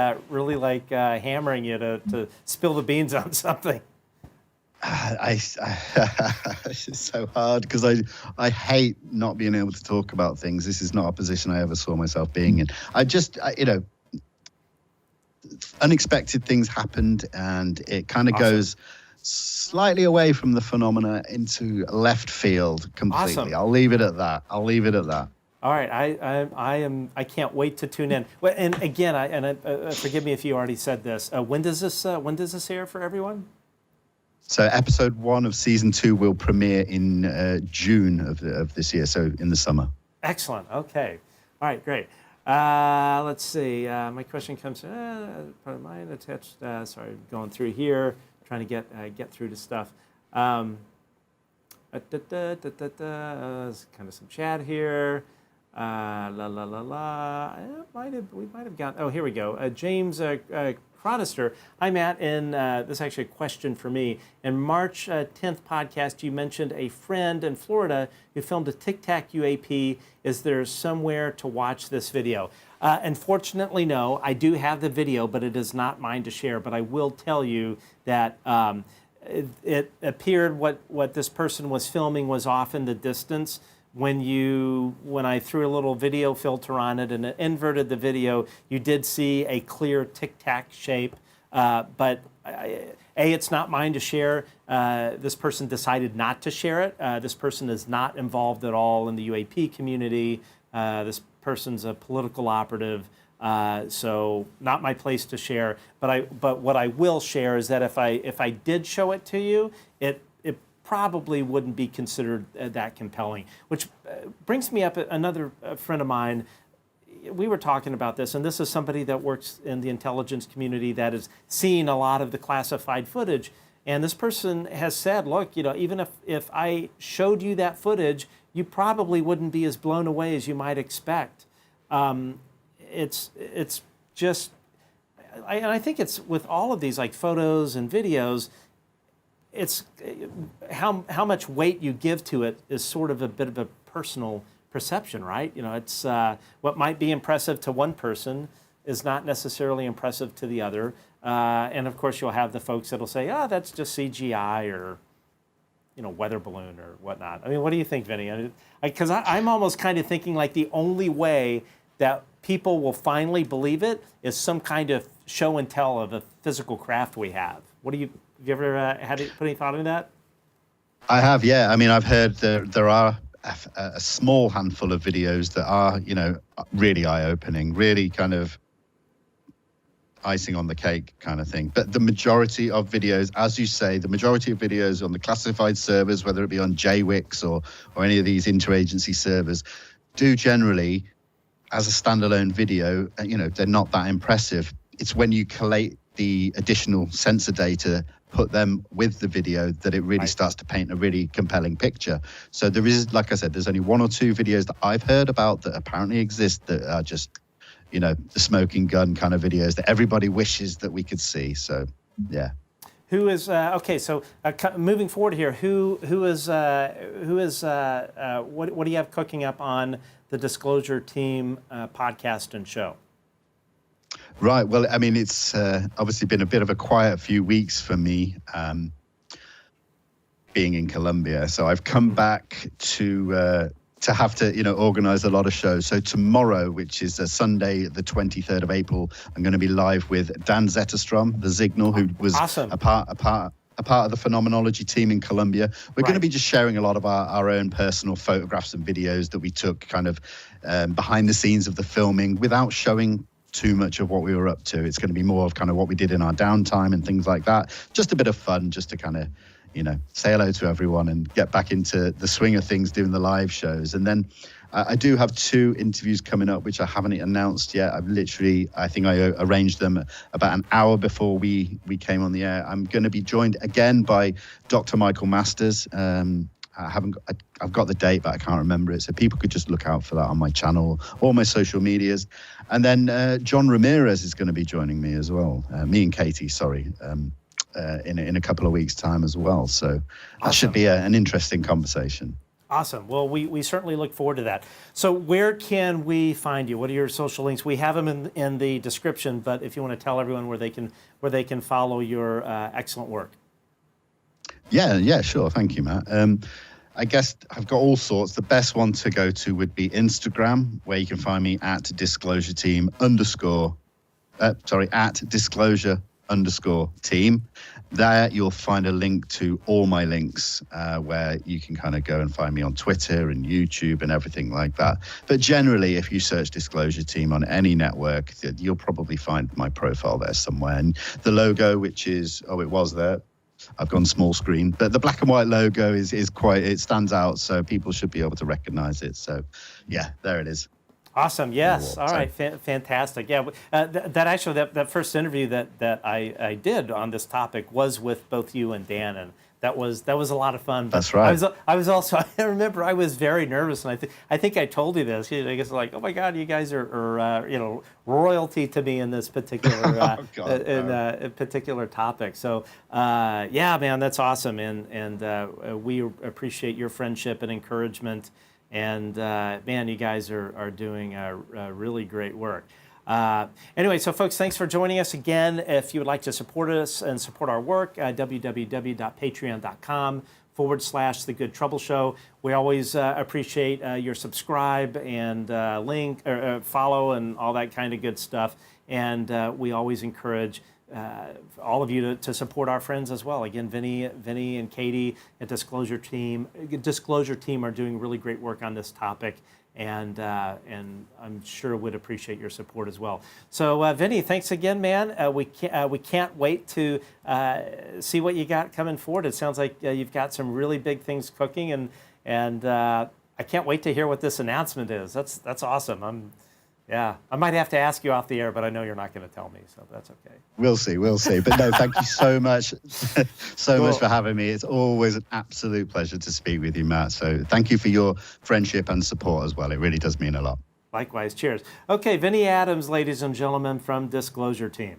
[SPEAKER 1] hammering you to spill the beans on something.
[SPEAKER 2] It's so hard because I hate not being able to talk about things. This is not a position I ever saw myself being in. Unexpected things happened, and it kind of goes slightly away from the phenomena into left field completely. Awesome. I'll leave it at that. All
[SPEAKER 1] right, I can't wait to tune in. Well, and again, forgive me if you already said this. When does this air for everyone?
[SPEAKER 2] So episode 1 of season 2 will premiere in June of this year, so in the summer.
[SPEAKER 1] Excellent. Okay. All right. Great. Let's see. My question comes. Part of mine attached. Sorry, going through here, trying to get through to stuff. Kind of some chat here. We might have gotten. Oh, here we go. James Chronister. Hi, Matt. And this is actually a question for me. In March 10th podcast, you mentioned a friend in Florida who filmed a Tic Tac UAP. Is there somewhere to watch this video? Unfortunately, no. I do have the video, but it is not mine to share. But I will tell you that it appeared what this person was filming was off in the distance. When I threw a little video filter on it and it inverted the video, you did see a clear Tic Tac shape. But it's not mine to share. This person decided not to share it. This person is not involved at all in the UAP community. This person's a political operative, so not my place to share. But what I will share is that if I did show it to you, it probably wouldn't be considered that compelling. Which brings me up another friend of mine. We were talking about this, and this is somebody that works in the intelligence community that is seeing a lot of the classified footage. And this person has said, look, even if I showed you that footage, you probably wouldn't be as blown away as you might expect. It's just, and I think it's with all of these like photos and videos, it's how much weight you give to it is sort of a bit of a personal perception, right? You know, it's what might be impressive to one person is not necessarily impressive to the other. And of course, you'll have the folks that'll say, "Oh, that's just CGI," or weather balloon or whatnot. I mean, what do you think, Vinnie? Because I'm almost kind of thinking like the only way that people will finally believe it is some kind of show and tell of a physical craft we have. Have you ever put any thought into that?
[SPEAKER 2] I have, yeah. I mean, I've heard there are a small handful of videos that are, really eye-opening, really kind of icing on the cake kind of thing. But the majority of videos, as you say, the majority of videos on the classified servers, whether it be on JWIX or any of these interagency servers, do generally, as a standalone video, they're not that impressive. It's when you collate the additional sensor data, put them with the video, that it really starts to paint a really compelling picture. So there is, like I said, there's only one or two videos that I've heard about that apparently exist that are just, the smoking gun kind of videos that everybody wishes that we could see. So, yeah.
[SPEAKER 1] Who is okay? So moving forward here, what do you have cooking up on the Disclosure Team podcast and show?
[SPEAKER 2] Right. Well, I mean, it's obviously been a bit of a quiet few weeks for me, being in Colombia. So I've come back to have to, organize a lot of shows. So tomorrow, which is a Sunday, the 23rd of April, I'm going to be live with Dan Zetterstrom, the Signal, who was
[SPEAKER 1] awesome.
[SPEAKER 2] a part of the phenomenology team in Colombia. We're going to be just sharing a lot of our own personal photographs and videos that we took kind of behind the scenes of the filming without showing too much of what we were up to. It's going to be more of kind of what we did in our downtime and things like that. Just a bit of fun, just to kind of, say hello to everyone and get back into the swing of things, doing the live shows. And then I do have 2 interviews coming up, which I haven't announced yet. I think I arranged them about an hour before we came on the air. I'm going to be joined again by Dr. Michael Masters. I've got the date, but I can't remember it. So people could just look out for that on my channel or my social medias. And then John Ramirez is going to be joining me as well. Me and Katie, sorry. In a couple of weeks' time as well. So that should be an interesting conversation. Awesome.
[SPEAKER 1] Well, we certainly look forward to that. So where can we find you? What are your social links? We have them in the description, but if you want to tell everyone where they can follow your excellent work.
[SPEAKER 2] Yeah, sure. Thank you, Matt. I guess I've got all sorts. The best one to go to would be Instagram, where you can find me at @disclosure_team. There you'll find a link to all my links, where you can kind of go and find me on Twitter and YouTube and everything like that. But generally, if you search Disclosure Team on any network, you'll probably find my profile there somewhere. And the logo, which is, it was there. I've gone small screen, but the black and white logo is it stands out, so people should be able to recognize it. So yeah, there it is.
[SPEAKER 1] Awesome. Yes. All right. Fantastic. Yeah. That first interview that I did on this topic was with both you and Dan, and that was a lot of fun.
[SPEAKER 2] That's right.
[SPEAKER 1] I was also, I remember I was very nervous, and I think I told you this. I guess like, oh my God, you guys are royalty to me in this particular particular topic. So yeah, man, that's awesome, and we appreciate your friendship and encouragement. And man, you guys are doing really great work. Anyway, so folks, thanks for joining us again. If you would like to support us and support our work, www.patreon.com/The Good Trouble Show. We always appreciate your subscribe and link or follow and all that kind of good stuff. And we always encourage all of you to support our friends as well. Again, Vinnie and Katie at Disclosure Team are doing really great work on this topic, and I'm sure would appreciate your support as well. So, Vinnie, thanks again, man. We can't wait to see what you got coming forward. It sounds like you've got some really big things cooking, and I can't wait to hear what this announcement is. That's awesome. I might have to ask you off the air, but I know you're not going to tell me, so that's okay.
[SPEAKER 2] We'll see. But no, thank you so much, much for having me. It's always an absolute pleasure to speak with you, Matt. So thank you for your friendship and support as well. It really does mean a lot.
[SPEAKER 1] Likewise. Cheers. Okay, Vinnie Adams, ladies and gentlemen, from Disclosure Team.